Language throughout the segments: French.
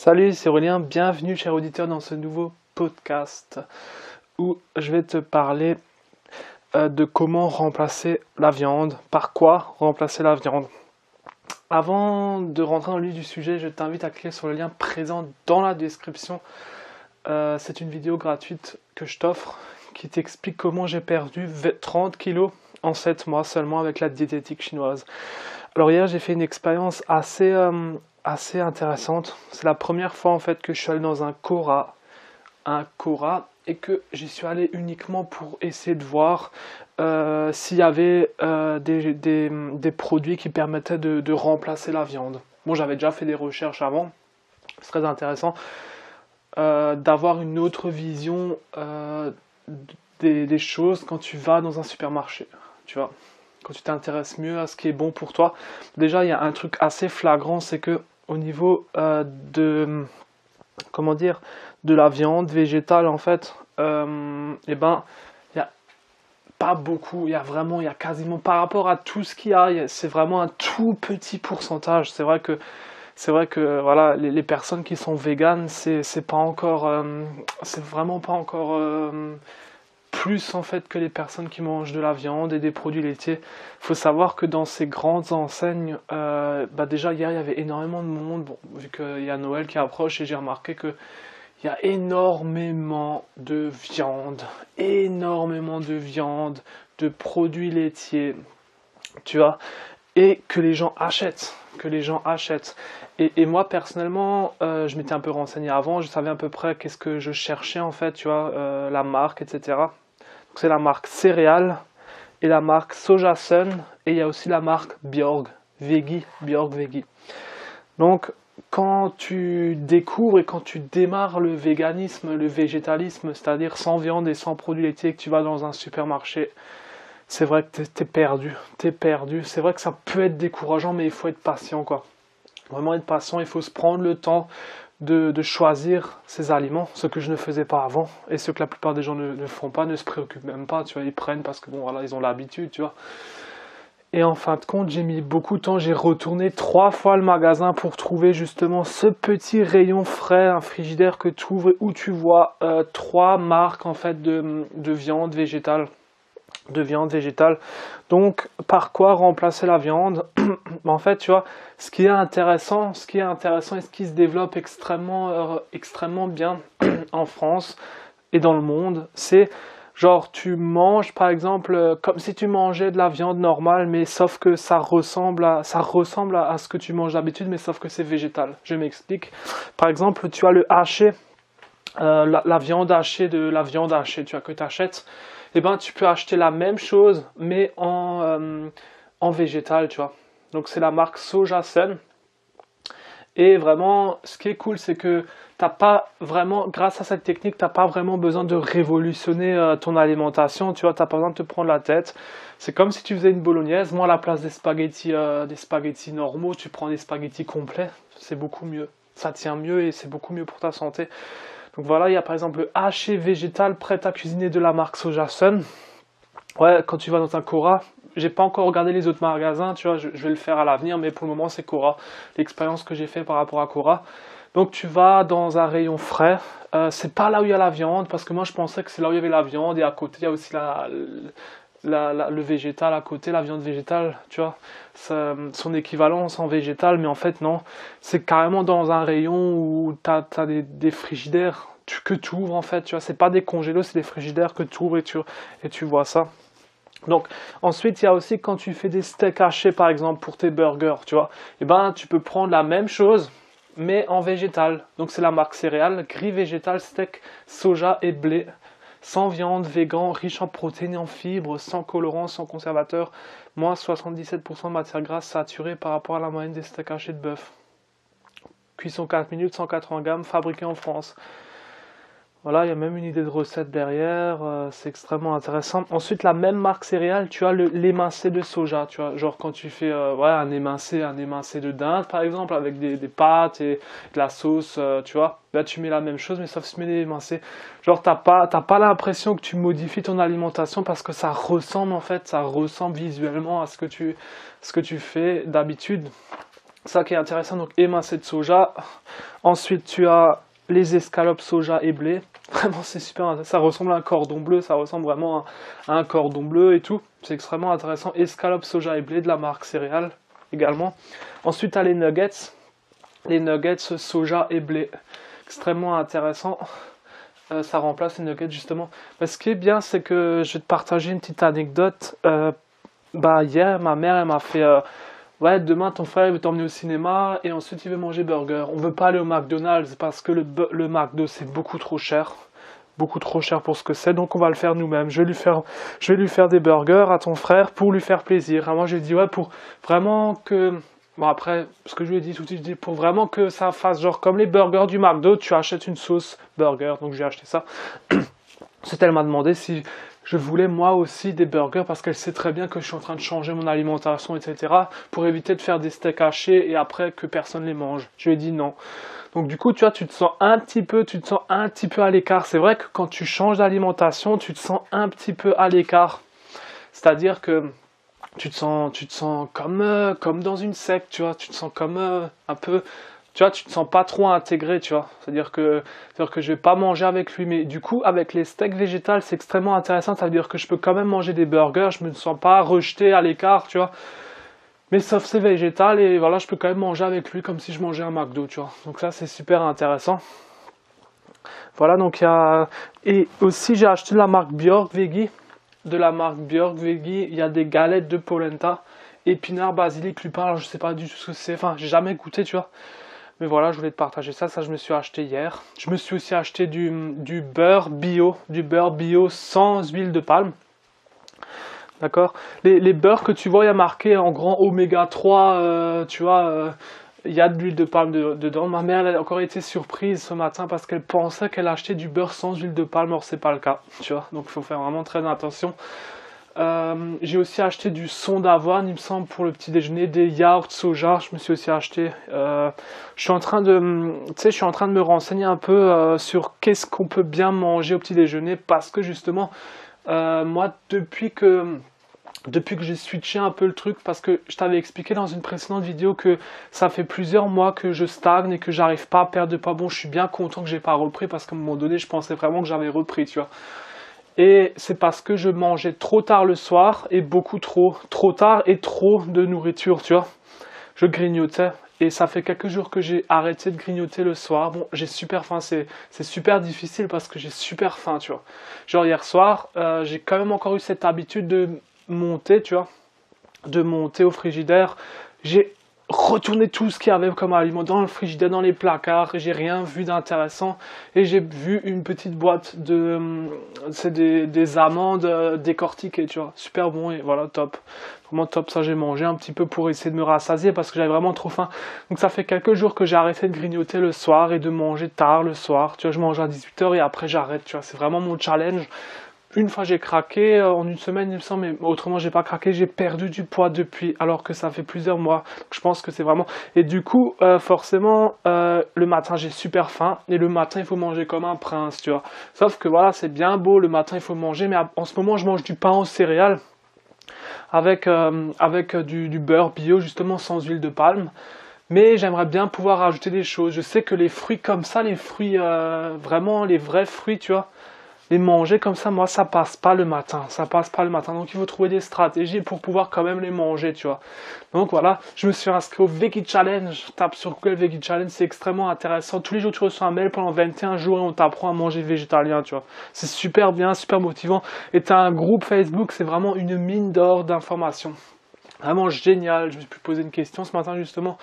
Salut, c'est Aurélien, bienvenue cher auditeur dans ce nouveau podcast où je vais te parler de comment remplacer la viande, par quoi remplacer la viande. Avant de rentrer dans le vif du sujet, je t'invite à cliquer sur le lien présent dans la description. C'est une vidéo gratuite que je t'offre qui t'explique comment j'ai perdu 30 kilos en 7 mois seulement avec la diététique chinoise. Alors hier j'ai fait une expérience assez intéressante. C'est la première fois en fait que je suis allé dans un Cora et que j'y suis allé uniquement pour essayer de voir s'il y avait des produits qui permettaient de remplacer la viande. Bon, j'avais déjà fait des recherches avant, c'est très intéressant d'avoir une autre vision des choses quand tu vas dans un supermarché, tu vois. Quand tu t'intéresses mieux à ce qui est bon pour toi. Déjà, il y a un truc assez flagrant, c'est que au niveau comment dire, de la viande végétale, en fait, eh ben, il y a pas beaucoup, il y a quasiment, par rapport à tout ce qu'il y a, c'est vraiment un tout petit pourcentage. C'est vrai que voilà, les personnes qui sont véganes, c'est pas encore, c'est vraiment pas encore plus en fait que les personnes qui mangent de la viande et des produits laitiers. Il faut savoir que dans ces grandes enseignes, déjà hier il y avait énormément de monde, bon, vu qu'il y a Noël qui approche et j'ai remarqué que il y a énormément de viande, de produits laitiers, tu vois, et que les gens achètent, Et moi personnellement, je m'étais un peu renseigné avant, je savais à peu près qu'est-ce que je cherchais en fait, tu vois, la marque, etc. Donc c'est la marque Céréales et la marque Soja Sun et il y a aussi la marque Bjorg Veggie. Donc quand tu découvres et quand tu démarres le véganisme, le végétalisme, c'est-à-dire sans viande et sans produits laitiers, que tu vas dans un supermarché, c'est vrai que t'es perdu. C'est vrai que ça peut être décourageant, mais il faut être patient, quoi. Vraiment être patient, il faut se prendre le temps de choisir ses aliments, ce que je ne faisais pas avant, et ce que la plupart des gens ne font pas, ne se préoccupent même pas, tu vois, ils prennent parce que bon voilà, ils ont l'habitude, tu vois. Et en fin de compte, j'ai mis beaucoup de temps, j'ai retourné 3 fois le magasin pour trouver justement ce petit rayon frais, un frigidaire que tu ouvres où tu vois 3 marques en fait de viande végétale. Donc, par quoi remplacer la viande? En fait, tu vois, ce qui est intéressant et ce qui se développe extrêmement bien en France et dans le monde, c'est genre tu manges par exemple comme si tu mangeais de la viande normale, mais sauf que ça ressemble à ce que tu manges d'habitude, mais sauf que c'est végétal. Je m'explique. Par exemple, tu as le haché, la viande hachée tu vois, que tu achètes. Eh ben, tu peux acheter la même chose, mais en végétal, tu vois. Donc, c'est la marque Soja Sun. Et vraiment, ce qui est cool, c'est que t'as pas vraiment, grâce à cette technique, t'as pas vraiment besoin de révolutionner ton alimentation, tu vois, t'as pas besoin de te prendre la tête. C'est comme si tu faisais une bolognaise. Moi, à la place des spaghettis normaux, tu prends des spaghettis complets. C'est beaucoup mieux. Ça tient mieux et c'est beaucoup mieux pour ta santé. Donc voilà, il y a par exemple le haché végétal prêt à cuisiner de la marque Soja Sun. Ouais, quand tu vas dans un Cora, j'ai pas encore regardé les autres magasins, tu vois, je vais le faire à l'avenir, mais pour le moment c'est Cora, l'expérience que j'ai fait par rapport à Cora. Donc tu vas dans un rayon frais, c'est pas là où il y a la viande, parce que moi je pensais que c'est là où il y avait la viande, et à côté il y a aussi le végétal à côté, la viande végétale, tu vois, son équivalence en végétal, mais en fait non, c'est carrément dans un rayon où t'as des frigidaires que tu ouvres en fait, tu vois, c'est pas des congélos, c'est des frigidaires que tu ouvres et tu vois ça. Donc ensuite il y a aussi quand tu fais des steaks hachés par exemple pour tes burgers, tu vois, et ben tu peux prendre la même chose mais en végétal. Donc c'est la marque Céréales, gris végétal, steak, soja et blé, sans viande, végan, riche en protéines et en fibres, sans colorant, sans conservateur, moins 77% de matière grasse saturée par rapport à la moyenne des steaks hachés de bœuf. Cuisson 4 minutes, 180 grammes, fabriqué en France. Voilà, il y a même une idée de recette derrière, c'est extrêmement intéressant. Ensuite, la même marque céréales, tu as l'émincé de soja, tu vois, genre quand tu fais un émincé de dinde par exemple, avec des pâtes et de la sauce, tu vois, là tu mets la même chose, mais sauf que tu mets des émincés. Genre t'as pas l'impression que tu modifies ton alimentation parce que ça ressemble en fait, ça ressemble visuellement à ce que tu fais d'habitude. Ça qui est intéressant, donc émincé de soja. Ensuite, tu as les escalopes soja et blé. Vraiment, c'est super, ça ressemble à un cordon bleu, ça ressemble vraiment à un cordon bleu et tout. C'est extrêmement intéressant. Escalopes soja et blé de la marque Céréales également. Ensuite, tu as les nuggets soja et blé. Extrêmement intéressant. Ça remplace les nuggets justement. Mais ce qui est bien, c'est que je vais te partager une petite anecdote. Hier, ma mère, elle m'a fait ouais, demain ton frère il veut t'emmener au cinéma et ensuite il veut manger burger. On veut pas aller au McDonald's parce que le McDo c'est beaucoup trop cher. Beaucoup trop cher pour ce que c'est, donc on va le faire nous-mêmes. Je vais lui faire des burgers à ton frère pour lui faire plaisir. Et moi je lui ai dit ouais, pour vraiment que... Bon après, ce que je lui ai dit tout de suite, je dis pour vraiment que ça fasse genre comme les burgers du McDo, tu achètes une sauce burger. Donc j'ai acheté ça. Elle m'a demandé si je voulais moi aussi des burgers parce qu'elle sait très bien que je suis en train de changer mon alimentation, etc. pour éviter de faire des steaks hachés et après que personne les mange. Je lui ai dit non. Donc du coup, tu vois, tu te sens un petit peu à l'écart. C'est vrai que quand tu changes d'alimentation, tu te sens un petit peu à l'écart. C'est-à-dire que tu te sens comme dans une secte, tu vois. Tu te sens comme un peu... Tu vois, tu te sens pas trop intégré, tu vois. C'est-à-dire que je vais pas manger avec lui. Mais du coup, avec les steaks végétales, c'est extrêmement intéressant. Ça veut dire que je peux quand même manger des burgers. Je me sens pas rejeté à l'écart, tu vois. Mais sauf c'est végétal et voilà, je peux quand même manger avec lui comme si je mangeais un McDo, tu vois. Donc ça, c'est super intéressant. Voilà, donc il y a... Et aussi, j'ai acheté de la marque Björk Veggie. De la marque Björk Veggie, il y a des galettes de polenta. Épinards, basilic, lupin, alors je sais pas du tout ce que c'est. Enfin, j'ai jamais goûté, tu vois. Mais voilà, je voulais te partager ça. Ça, je me suis acheté hier. Je me suis aussi acheté du beurre bio sans huile de palme. D'accord. Les beurres que tu vois, il y a marqué en grand oméga 3, tu vois, il y a de l'huile de palme dedans. Ma mère, elle a encore été surprise ce matin parce qu'elle pensait qu'elle achetait du beurre sans huile de palme, or c'est pas le cas, tu vois. Donc il faut faire vraiment très attention. J'ai aussi acheté du son d'avoine, il me semble, pour le petit déjeuner, des yaourts soja. Je me suis aussi acheté. Je suis en train de me renseigner un peu sur qu'est-ce qu'on peut bien manger au petit déjeuner parce que justement, moi, depuis que j'ai switché un peu le truc, parce que je t'avais expliqué dans une précédente vidéo que ça fait plusieurs mois que je stagne et que j'arrive pas à perdre de poids. Bon, je suis bien content que j'ai pas repris parce qu'à un moment donné, je pensais vraiment que j'avais repris, tu vois. Et c'est parce que je mangeais trop tard le soir et beaucoup trop tard et trop de nourriture, tu vois. Je grignotais et ça fait quelques jours que j'ai arrêté de grignoter le soir. Bon, j'ai super faim, c'est super difficile parce que j'ai super faim, tu vois. Genre hier soir, j'ai quand même encore eu cette habitude de monter, tu vois, de monter au frigidaire. J'ai retourné tout ce qu'il y avait comme aliment dans le frigidaire, dans les placards, et j'ai rien vu d'intéressant. Et j'ai vu une petite boîte de... c'est des amandes décortiquées, tu vois. Super bon et voilà, top. Vraiment top, ça j'ai mangé un petit peu pour essayer de me rassasier parce que j'avais vraiment trop faim. Donc ça fait quelques jours que j'ai arrêté de grignoter le soir et de manger tard le soir. Tu vois, je mange à 18h et après j'arrête, tu vois. C'est vraiment mon challenge. Une fois j'ai craqué, en une semaine il me semble, mais autrement j'ai pas craqué, j'ai perdu du poids depuis, alors que ça fait plusieurs mois. Donc, je pense que c'est vraiment... Et du coup, forcément, le matin j'ai super faim, et le matin il faut manger comme un prince, tu vois. Sauf que voilà, c'est bien beau, le matin il faut manger, mais en ce moment je mange du pain aux céréales, avec du beurre bio, justement sans huile de palme. Mais j'aimerais bien pouvoir rajouter des choses. Je sais que les fruits comme ça, les fruits, vraiment les vrais fruits, tu vois, les manger comme ça, moi, ça passe pas le matin. Ça passe pas le matin. Donc, il faut trouver des stratégies pour pouvoir quand même les manger, tu vois. Donc, voilà. Je me suis inscrit au Veggie Challenge. Tape sur Google Veggie Challenge. C'est extrêmement intéressant. Tous les jours, tu reçois un mail pendant 21 jours et on t'apprend à manger végétalien, tu vois. C'est super bien, super motivant. Et t'as un groupe Facebook. C'est vraiment une mine d'or d'informations. Vraiment génial. Je me suis pu poser une question ce matin justement.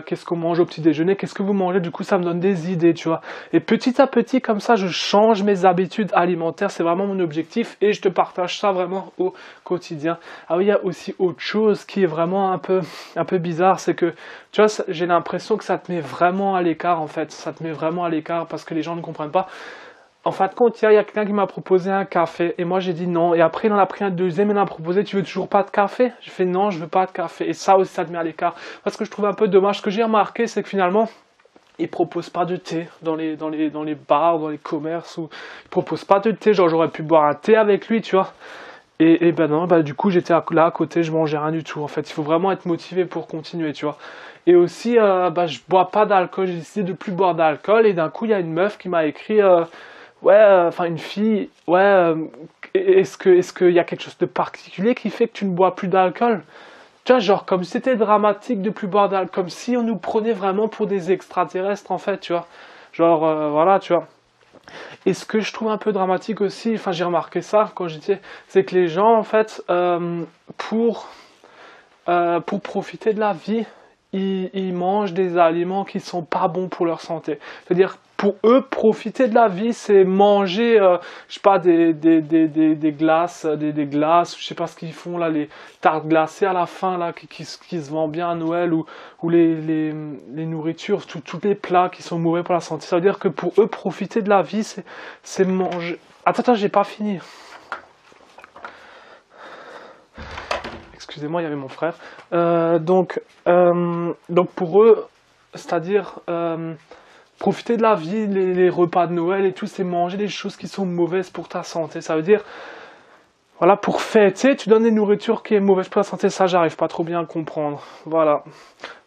Qu'est-ce qu'on mange au petit déjeuner? Qu'est-ce que vous mangez? Du coup, ça me donne des idées, tu vois. Et petit à petit, comme ça, je change mes habitudes alimentaires. C'est vraiment mon objectif et je te partage ça vraiment au quotidien. Ah oui, il y a aussi autre chose qui est vraiment un peu bizarre, c'est que, tu vois, j'ai l'impression que ça te met vraiment à l'écart en fait. Ça te met vraiment à l'écart parce que les gens ne comprennent pas. En fin de compte, il y a quelqu'un qui m'a proposé un café et moi j'ai dit non. Et après, il en a pris un deuxième et il m'a proposé, tu veux toujours pas de café? J'ai fait non, je veux pas de café. Et ça aussi, ça te met à l'écart. Parce que je trouve un peu dommage. Ce que j'ai remarqué, c'est que finalement, ils proposent pas de thé dans les bars, dans les commerces. Ils proposent pas de thé. Genre, j'aurais pu boire un thé avec lui, tu vois. Et ben non, bah du coup j'étais là à côté, je mangeais rien du tout. En fait, il faut vraiment être motivé pour continuer, tu vois. Et aussi, bah je bois pas d'alcool, j'ai décidé de plus boire d'alcool. Et d'un coup, il y a une meuf qui m'a écrit, ouais, enfin une fille, ouais, est-ce qu'il y a quelque chose de particulier qui fait que tu ne bois plus d'alcool? Tu vois, genre comme si c'était dramatique de plus boire d'alcool, comme si on nous prenait vraiment pour des extraterrestres en fait, tu vois. Genre, voilà, tu vois. Et ce que je trouve un peu dramatique aussi, enfin j'ai remarqué ça quand j'étais, c'est que les gens en fait, pour profiter de la vie, ils mangent des aliments qui sont pas bons pour leur santé. C'est-à-dire, pour eux, profiter de la vie, c'est manger, je sais pas, des glaces, des glaces, je sais pas ce qu'ils font là, les tartes glacées à la fin là, qui se vendent bien à Noël, ou les nourritures, tous les plats qui sont mauvais pour la santé. Ça veut dire que pour eux, profiter de la vie, c'est manger. Attends, j'ai pas fini. Excusez-moi, il y avait mon frère. Donc pour eux, c'est-à-dire profiter de la vie, les repas de Noël et tout, c'est manger des choses qui sont mauvaises pour ta santé. Ça veut dire, voilà, pour fêter, tu donnes des nourritures qui est mauvaise pour la santé. Ça, j'arrive pas trop bien à comprendre. Voilà.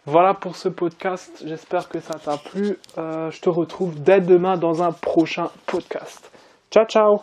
Voilà pour ce podcast. J'espère que ça t'a plu. Je te retrouve dès demain dans un prochain podcast. Ciao, ciao!